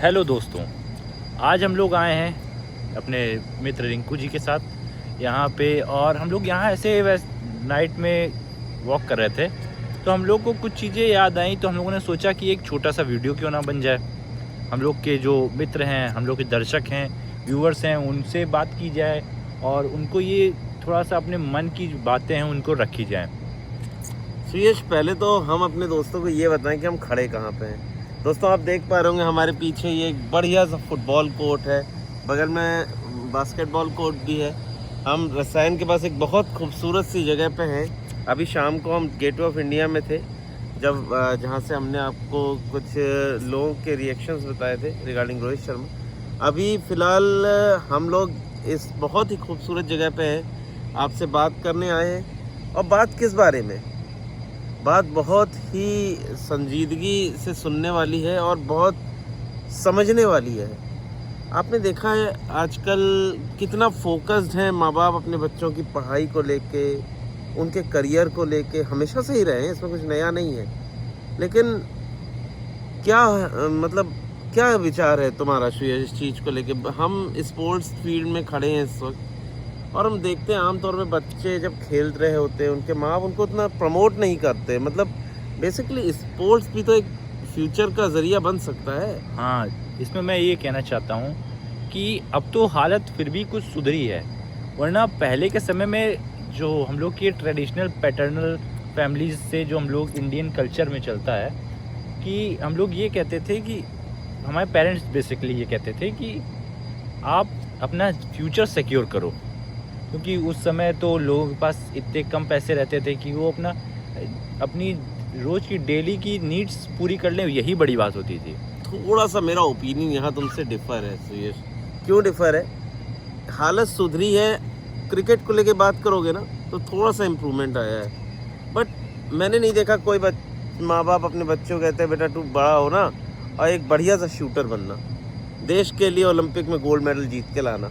Hello दोस्तों, आज हम लोग आए हैं अपने मित्र रिंकू जी के साथ यहाँ पे। और हम लोग यहाँ ऐसे नाइट में वॉक कर रहे थे, तो हम लोग को कुछ चीज़ें याद आई। तो हम लोगों ने सोचा कि एक छोटा सा वीडियो क्यों ना बन जाए। हम लोग के जो मित्र हैं, हम लोग के दर्शक हैं, व्यूअर्स हैं, उनसे बात की जाए और उनको ये थोड़ा सा अपने मन की जो बातें हैं उनको रखी जाए। सुयश, पहले तो हम अपने दोस्तों को ये बताएं कि हम खड़े कहाँ पे हैं। दोस्तों, आप देख पा रहे होंगे हमारे पीछे ये एक बढ़िया सा फुटबॉल कोर्ट है, बगल में बास्केटबॉल कोर्ट भी है। हम रसायन के पास एक बहुत खूबसूरत सी जगह पे हैं। अभी शाम को हम गेटवे ऑफ इंडिया में थे, जब जहाँ से हमने आपको कुछ लोगों के रिएक्शंस बताए थे रिगार्डिंग रोहित शर्मा। अभी फ़िलहाल हम लोग इस बहुत ही खूबसूरत जगह पे हैं, आपसे बात करने आए हैं। और बात किस बारे में? बात बहुत ही संजीदगी से सुनने वाली है और बहुत समझने वाली है। आपने देखा है आजकल कितना फोकस्ड है माँ बाप अपने बच्चों की पढ़ाई को लेके, उनके करियर को लेके। हमेशा से ही रहे हैं, इसमें कुछ नया नहीं है। लेकिन क्या मतलब क्या विचार है तुम्हारा सुयश इस चीज़ को लेके? हम स्पोर्ट्स फील्ड में खड़े हैं इस वक्त और हम देखते हैं आमतौर पे बच्चे जब खेल रहे होते हैं, उनके माँ बाप उनको उतना प्रमोट नहीं करते। मतलब बेसिकली स्पोर्ट्स भी तो एक फ्यूचर का ज़रिया बन सकता है। हाँ, इसमें मैं ये कहना चाहता हूँ कि अब तो हालत फिर भी कुछ सुधरी है, वरना पहले के समय में जो हम लोग की ट्रेडिशनल पैटर्नल फैमिलीज से जो हम लोग इंडियन कल्चर में चलता है कि हम लोग ये कहते थे कि हमारे पेरेंट्स बेसिकली ये कहते थे कि आप अपना फ्यूचर सिक्योर करो, क्योंकि उस समय तो लोगों के पास इतने कम पैसे रहते थे कि वो अपनी रोज़ की डेली की नीड्स पूरी कर लें, यही बड़ी बात होती थी। थोड़ा सा मेरा ओपिनियन यहाँ तुमसे डिफर है सुयश। क्यों डिफर है? हालत सुधरी है। क्रिकेट को लेके बात करोगे ना तो थोड़ा सा इम्प्रूवमेंट आया है, बट मैंने नहीं देखा कोई माँ बाप अपने बच्चों को कहते हैं बेटा तू बड़ा हो ना और एक बढ़िया सा शूटर बनना, देश के लिए ओलंपिक में गोल्ड मेडल जीत के लाना।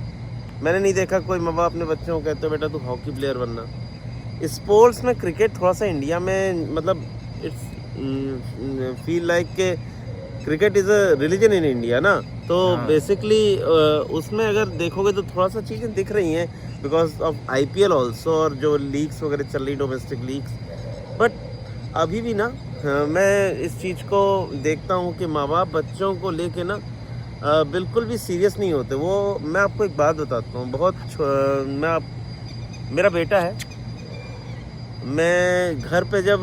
मैंने नहीं देखा कोई माँ बाप अपने बच्चों को कहते हो बेटा तू हॉकी प्लेयर बनना। स्पोर्ट्स में क्रिकेट थोड़ा सा इंडिया में मतलब इट्स फील लाइक के cricket is a religion in India ना। तो बेसिकली उसमें अगर देखोगे तो थोड़ा सा चीज़ें दिख रही हैं बिकॉज ऑफ IPL ऑल्सो और जो लीग्स वगैरह चल रही डोमेस्टिक लीग्स। बट अभी भी ना मैं इस चीज़ को देखता हूँ कि माँ बाप बच्चों को लेके ना बिल्कुल भी सीरियस नहीं होते। वो मैं आपको एक बात बताता हूँ। मेरा बेटा है, मैं घर पे जब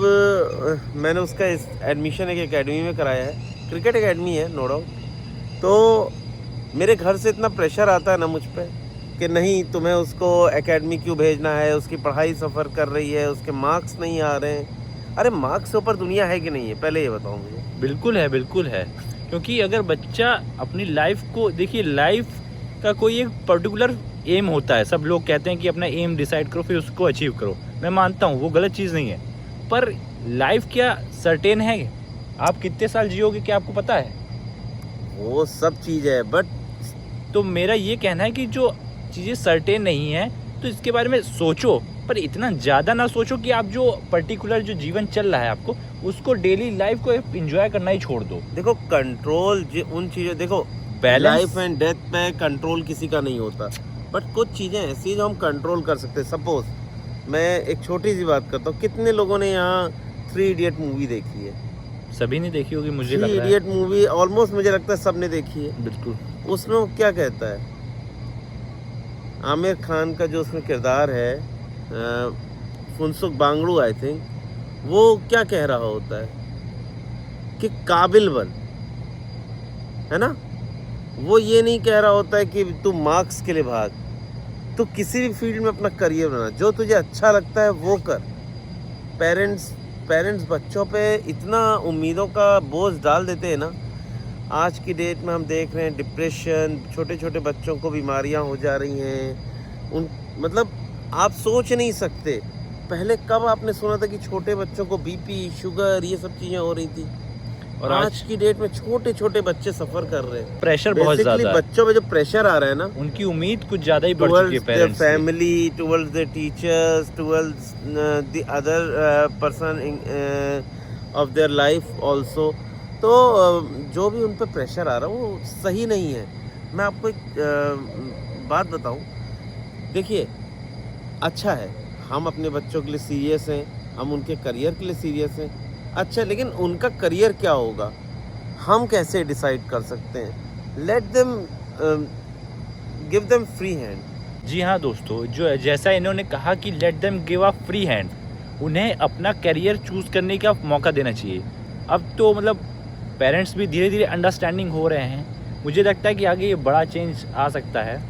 मैंने उसका एडमिशन एक एकेडमी में कराया है, क्रिकेट एकेडमी है नो डाउट, तो मेरे घर से इतना प्रेशर आता है ना मुझ पे कि नहीं तुम्हें उसको एकेडमी क्यों भेजना है, उसकी पढ़ाई सफ़र कर रही है, उसके मार्क्स नहीं आ रहे हैं। अरे मार्क्स से ऊपर दुनिया है कि नहीं है, पहले ये बताओ मुझे। बिल्कुल है, बिल्कुल है। क्योंकि अगर बच्चा अपनी लाइफ को देखिए, लाइफ का कोई एक पर्टिकुलर एम होता है। सब लोग कहते हैं कि अपना एम डिसाइड करो फिर उसको अचीव करो। मैं मानता हूँ वो गलत चीज़ नहीं है, पर लाइफ क्या सर्टेन है? आप कितने साल जियोगे क्या आपको पता है? वो सब चीज़ है, बट तो मेरा ये कहना है कि जो चीज़ें सर्टेन नहीं है तो इसके बारे में सोचो, पर इतना ज़्यादा ना सोचो कि आप जो पर्टिकुलर जो जीवन चल रहा है आपको उसको डेली लाइफ को एंजॉय करना ही छोड़ दो। देखो कंट्रोल उन चीज़ों, देखो लाइफ एंड डेथ पे कंट्रोल किसी का नहीं होता, बट कुछ चीज़ें ऐसी जो हम कंट्रोल कर सकते हैं। सपोज मैं एक छोटी सी बात करता हूँ, कितने लोगों ने यहाँ 3 इडियट मूवी देखी है? सभी ने देखी होगी, मुझे लग रहा है। 3 इडियट मूवी ऑलमोस्ट मुझे लगता है सबने देखी है। बिल्कुल। उसमें वो क्या कहता है, आमिर खान का जो उसमें किरदार है फुनसुक बांगड़ू आई थिंक, वो क्या कह रहा होता है कि काबिल बन, है ना। वो ये नहीं कह रहा होता है कि तू मार्क्स के लिए भाग, तू किसी भी फील्ड में अपना करियर बना, जो तुझे अच्छा लगता है वो कर। पेरेंट्स बच्चों पे इतना उम्मीदों का बोझ डाल देते हैं ना। आज की डेट में हम देख रहे हैं डिप्रेशन, छोटे छोटे बच्चों को बीमारियां हो जा रही हैं। मतलब आप सोच नहीं सकते, पहले कब आपने सुना था कि छोटे बच्चों को BP शुगर ये सब चीज़ें हो रही थी? और आज की डेट में छोटे छोटे बच्चे सफ़र कर रहे हैं। प्रेशर बहुत ज़्यादा है। बच्चों में जो प्रेशर आ रहा है ना, उनकी उम्मीद कुछ ज़्यादा ही बढ़ चुकी है पेरेंट्स की। Family, towards the teachers, towards the other person of their life also. तो जो भी उन पे प्रेशर आ रहा है वो सही नहीं है। मैं आपको एक बात बताऊं, देखिए अच्छा है हम अपने बच्चों के लिए सीरियस हैं, हम उनके करियर के लिए सीरियस हैं, अच्छा, लेकिन उनका करियर क्या होगा हम कैसे डिसाइड कर सकते हैं? Let them, give them free hand. जी हाँ दोस्तों, जो जैसा इन्होंने कहा कि let them give a free hand, उन्हें अपना करियर चूज़ करने का मौका देना चाहिए। अब तो मतलब पेरेंट्स भी धीरे धीरे अंडरस्टैंडिंग हो रहे हैं। मुझे लगता है कि आगे ये बड़ा चेंज आ सकता है,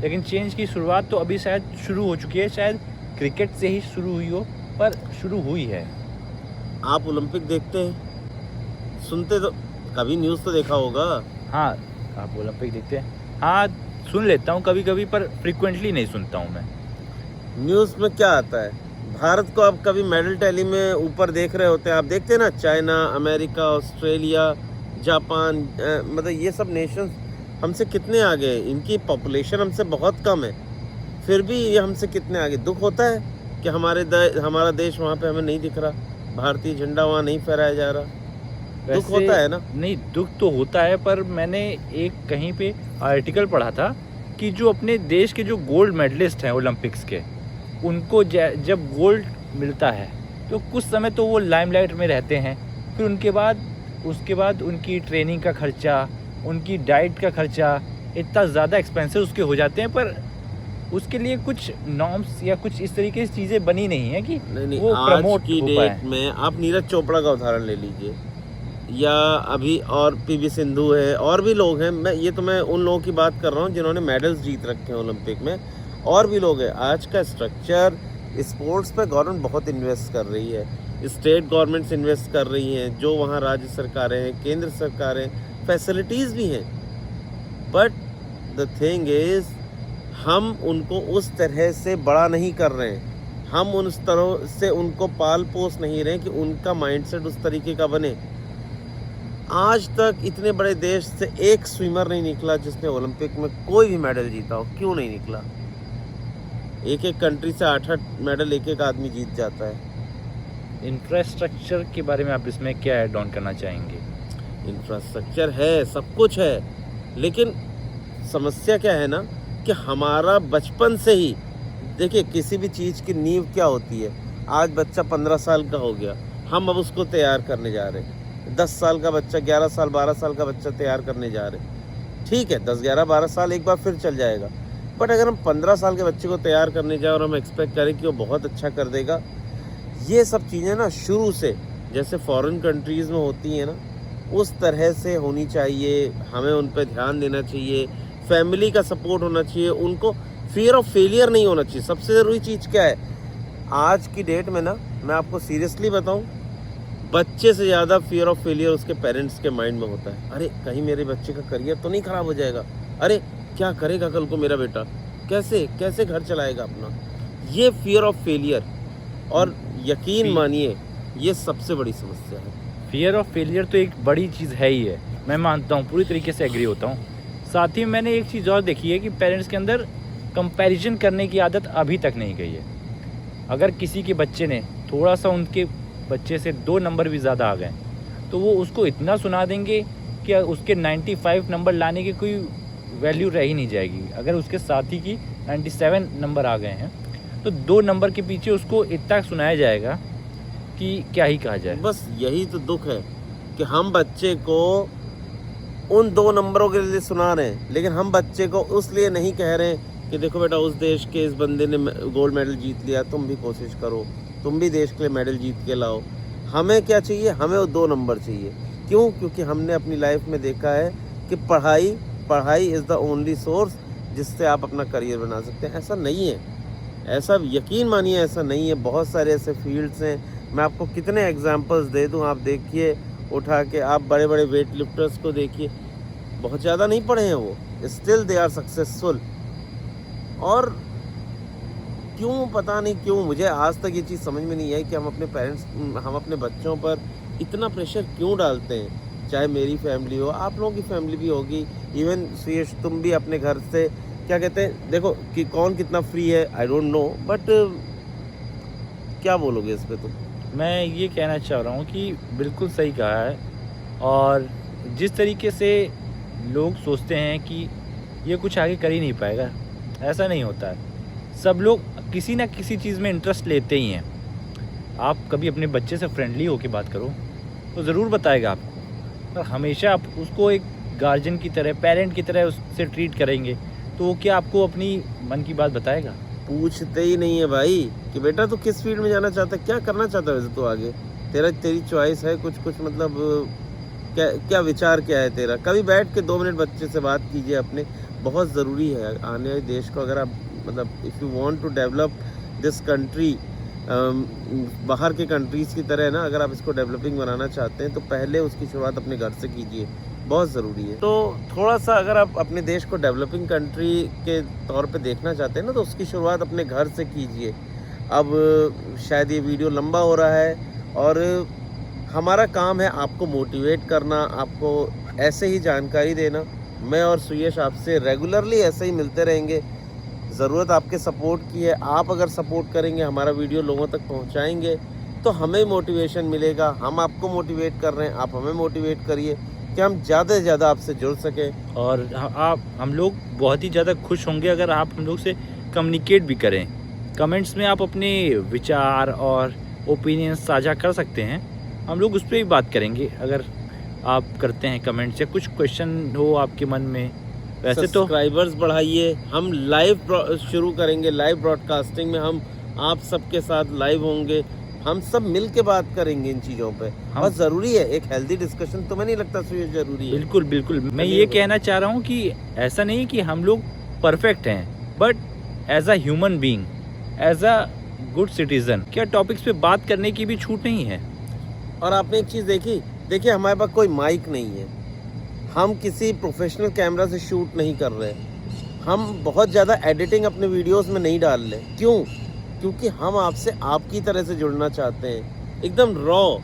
लेकिन चेंज की शुरुआत तो अभी शायद शुरू हो चुकी है। शायद क्रिकेट से ही शुरू हुई हो, पर शुरू हुई है। आप ओलंपिक देखते हैं, सुनते तो कभी न्यूज़ तो देखा होगा। हाँ, आप ओलंपिक देखते हैं? हाँ, सुन लेता हूँ कभी कभी, पर फ्रिक्वेंटली नहीं सुनता हूँ मैं। न्यूज़ में क्या आता है, भारत को आप कभी मेडल टैली में ऊपर देख रहे होते हैं, आप देखते हैं ना, चाइना, अमेरिका, ऑस्ट्रेलिया, जापान, मतलब ये सब नेशंस हमसे कितने आगे हैं। इनकी पॉपुलेशन हमसे बहुत कम है, फिर भी ये हमसे कितने आगे। दुख होता है कि हमारा देश वहाँ पे हमें नहीं दिख रहा, भारतीय झंडा वहाँ नहीं फहराया जा रहा। दुख होता है ना? नहीं, दुख तो होता है, पर मैंने एक कहीं पे आर्टिकल पढ़ा था कि जो अपने देश के जो गोल्ड मेडलिस्ट हैं ओलंपिक्स के, उनको जब गोल्ड मिलता है तो कुछ समय तो वो लाइमलाइट में रहते हैं, फिर उसके बाद उनकी ट्रेनिंग का खर्चा, उनकी डाइट का खर्चा इतना ज़्यादा एक्सपेंसिव उसके हो जाते हैं, पर उसके लिए कुछ नॉर्म्स या कुछ इस तरीके से चीज़ें बनी नहीं है कि नहीं, वो आज प्रमोट की हो डेट पाए। में आप नीरज चोपड़ा का उदाहरण ले लीजिए, या अभी और पीवी सिंधु है, और भी लोग हैं। मैं उन लोगों की बात कर रहा हूँ जिन्होंने मेडल्स जीत रखे हैं ओलंपिक में, और भी लोग हैं। आज का स्ट्रक्चर स्पोर्ट्स पे गवर्नमेंट बहुत इन्वेस्ट कर रही है, स्टेट गवर्नमेंट्स इन्वेस्ट कर रही हैं, जो वहाँ राज्य सरकारें हैं, केंद्र सरकारें, फैसिलिटीज़ भी हैं। बट द थिंग इज़, हम उनको उस तरह से बड़ा नहीं कर रहे हैं, हम उस तरह से उनको पाल पोस नहीं रहे कि उनका माइंडसेट उस तरीके का बने। आज तक इतने बड़े देश से एक स्विमर नहीं निकला जिसने ओलंपिक में कोई भी मेडल जीता हो। क्यों नहीं निकला? एक एक कंट्री से 8-8 मेडल एक एक आदमी जीत जाता है। इंफ्रास्ट्रक्चर के बारे में आप इसमें क्या ऐड ऑन करना चाहेंगे? इंफ्रास्ट्रक्चर है, सब कुछ है, लेकिन समस्या क्या है ना कि हमारा बचपन से ही, देखिए किसी भी चीज़ की नींव क्या होती है। आज बच्चा 15 साल का हो गया, हम अब उसको तैयार करने जा रहे हैं। 10 साल का बच्चा, 11 साल, 12 साल का बच्चा तैयार करने जा रहे हैं। ठीक है, 10, 11, 12 साल एक बार फिर चल जाएगा, बट अगर हम 15 साल के बच्चे को तैयार करने जाए और हम एक्सपेक्ट करें कि वो बहुत अच्छा कर देगा, ये सब चीज़ें ना शुरू से जैसे फॉरेन कंट्रीज़ में होती हैं ना, उस तरह से होनी चाहिए। हमें उन पर ध्यान देना चाहिए, फैमिली का सपोर्ट होना चाहिए, उनको फियर ऑफ फेलियर नहीं होना चाहिए। सबसे ज़रूरी चीज़ क्या है आज की डेट में ना, मैं आपको सीरियसली बताऊं, बच्चे से ज़्यादा फियर ऑफ फेलियर उसके पेरेंट्स के माइंड में होता है। अरे कहीं मेरे बच्चे का करियर तो नहीं ख़राब हो जाएगा, अरे क्या करेगा कल को मेरा बेटा, कैसे घर चलाएगा अपना, ये फियर ऑफ फेलियर। और यकीन मानिए ये सबसे बड़ी समस्या है। फियर ऑफ फेलियर तो एक बड़ी चीज़ है ही है, मैं मानता हूँ, पूरी तरीके से एग्री होता हूँ। साथ ही मैंने एक चीज़ और देखी है कि पेरेंट्स के अंदर कंपैरिजन करने की आदत अभी तक नहीं गई है। अगर किसी के बच्चे ने थोड़ा सा, उनके बच्चे से 2 नंबर भी ज़्यादा आ गए, तो वो उसको इतना सुना देंगे कि उसके 95 नंबर लाने की कोई वैल्यू रह ही नहीं जाएगी। अगर उसके साथी की 97 नंबर आ गए हैं, तो 2 नंबर के पीछे उसको इतना सुनाया जाएगा कि क्या ही कहा जाए। बस यही तो दुख है कि हम बच्चे को उन 2 नंबरों के लिए सुना रहे हैं, लेकिन हम बच्चे को उसलिए नहीं कह रहे हैं कि देखो बेटा, उस देश के इस बंदे ने गोल्ड मेडल जीत लिया, तुम भी कोशिश करो, तुम भी देश के लिए मेडल जीत के लाओ। हमें क्या चाहिए? हमें वो 2 नंबर चाहिए। क्यों? क्योंकि हमने अपनी लाइफ में देखा है कि पढ़ाई इज़ द ओनली सोर्स जिससे आप अपना करियर बना सकते हैं। ऐसा नहीं है, ऐसा यकीन मानिए ऐसा नहीं है। बहुत सारे ऐसे फील्ड्स हैं, मैं आपको कितने एग्जांपल्स दे दूं। आप देखिए, उठा के आप बड़े बड़े वेट लिफ्टर्स को देखिए, बहुत ज़्यादा नहीं पढ़े हैं वो, स्टिल दे आर सक्सेसफुल। और क्यों, पता नहीं क्यों, मुझे आज तक ये चीज़ समझ में नहीं आई कि हम अपने बच्चों पर इतना प्रेशर क्यों डालते हैं। चाहे मेरी फैमिली हो, आप लोगों की फैमिली भी होगी, इवन सुयश तुम भी अपने घर से, क्या कहते हैं, देखो कि कौन कितना फ्री है, आई डोंट नो, बट क्या बोलोगे इस पे तुम? मैं ये कहना चाह रहा हूँ कि बिल्कुल सही कहा है, और जिस तरीके से लोग सोचते हैं कि ये कुछ आगे कर ही नहीं पाएगा, ऐसा नहीं होता है। सब लोग किसी ना किसी चीज़ में इंटरेस्ट लेते ही हैं। आप कभी अपने बच्चे से फ्रेंडली होकर बात करो तो ज़रूर बताएगा आपको, और हमेशा आप उसको एक गार्जियन की तरह, पेरेंट की तरह उससे ट्रीट करेंगे तो वो क्या आपको अपनी मन की बात बताएगा? पूछते ही नहीं है भाई कि बेटा तू किस फील्ड में जाना चाहता है, क्या करना चाहता है वैसे तू आगे, तेरी चॉइस है कुछ मतलब क्या विचार क्या है तेरा। कभी बैठ के 2 मिनट बच्चे से बात कीजिए अपने, बहुत ज़रूरी है आने वाले देश को। अगर आप मतलब if you want to develop this country, बाहर के कंट्रीज़ की तरह ना, अगर आप इसको डेवलपिंग बनाना चाहते हैं तो पहले उसकी शुरुआत अपने घर से कीजिए, बहुत ज़रूरी है। तो थोड़ा सा अगर आप अपने देश को डेवलपिंग कंट्री के तौर पे देखना चाहते हैं ना, तो उसकी शुरुआत अपने घर से कीजिए। अब शायद ये वीडियो लंबा हो रहा है और हमारा काम है आपको मोटिवेट करना, आपको ऐसे ही जानकारी देना। मैं और सुयश आपसे रेगुलरली ऐसे ही मिलते रहेंगे। ज़रूरत आपके सपोर्ट की है। आप अगर सपोर्ट करेंगे, हमारा वीडियो लोगों तक पहुंचाएंगे तो हमें मोटिवेशन मिलेगा। हम आपको मोटिवेट कर रहे हैं, आप हमें मोटिवेट करिए कि हम ज़्यादा से ज़्यादा आपसे जुड़ सकें। और हम लोग बहुत ही ज़्यादा खुश होंगे अगर आप हम लोग से कम्युनिकेट भी करें। कमेंट्स में आप अपने विचार और ओपिनियन साझा कर सकते हैं, हम लोग उस पर भी बात करेंगे अगर आप करते हैं कमेंट्स या कुछ क्वेश्चन हो आपके मन में। वैसे तो सब्सक्राइबर्स बढ़ाइए। हम लाइव शुरू करेंगे, लाइव ब्रॉडकास्टिंग में हम आप सबके साथ लाइव होंगे, हम सब मिल के बात करेंगे इन चीज़ों पे। बहुत ज़रूरी है एक हेल्दी डिस्कशन, तुम्हें नहीं लगता सुयश ज़रूरी है? बिल्कुल बिल्कुल, मैं ये कहना चाह रहा हूँ कि ऐसा नहीं कि हम लोग परफेक्ट हैं, but as a human being, as a good citizen, क्या टॉपिक्स पे बात करने की भी छूट नहीं है। और आपने एक चीज़ देखिए हमारे पास कोई माइक नहीं है, हम किसी प्रोफेशनल कैमरा से शूट नहीं कर रहे, हम बहुत ज़्यादा एडिटिंग अपने वीडियोस में नहीं डाल रहे। क्यों? क्योंकि हम आपसे आपकी तरह से जुड़ना चाहते हैं, एकदम रॉ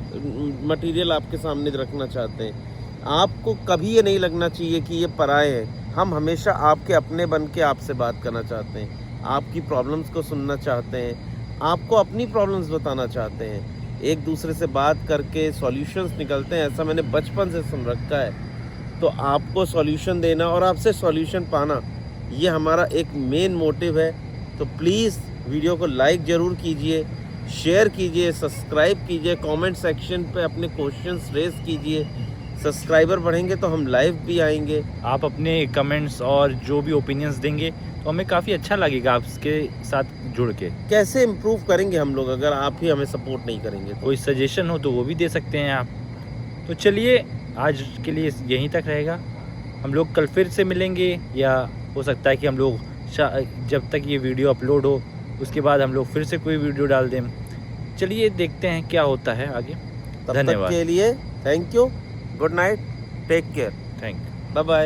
मटेरियल आपके सामने रखना चाहते हैं। आपको कभी ये नहीं लगना चाहिए कि ये पराए हैं। हम हमेशा आपके अपने बन के आपसे बात करना चाहते हैं, आपकी प्रॉब्लम्स को सुनना चाहते हैं, आपको अपनी प्रॉब्लम्स बताना चाहते हैं। एक दूसरे से बात करके सॉल्यूशंस निकलते हैं, ऐसा मैंने बचपन से सुन रखा है। तो आपको सॉल्यूशन देना और आपसे सॉल्यूशन पाना, ये हमारा एक मेन मोटिव है। तो प्लीज़ वीडियो को लाइक ज़रूर कीजिए, शेयर कीजिए, सब्सक्राइब कीजिए, कमेंट सेक्शन पे अपने क्वेश्चंस रेज कीजिए। सब्सक्राइबर बढ़ेंगे तो हम लाइव भी आएंगे। आप अपने कमेंट्स और जो भी ओपिनियंस देंगे तो हमें काफ़ी अच्छा लगेगा आपके साथ जुड़ के। कैसे इम्प्रूव करेंगे हम लोग अगर आप ही हमें सपोर्ट नहीं करेंगे तो? कोई सजेशन हो तो वो भी दे सकते हैं आप। तो चलिए आज के लिए यहीं तक रहेगा, हम लोग कल फिर से मिलेंगे, या हो सकता है कि हम लोग जब तक ये वीडियो अपलोड हो उसके बाद हम लोग फिर से कोई वीडियो डाल दें। चलिए देखते हैं क्या होता है आगे। तब धन्यवाद तक के लिए thank you, good night, take care, thank you. Bye bye.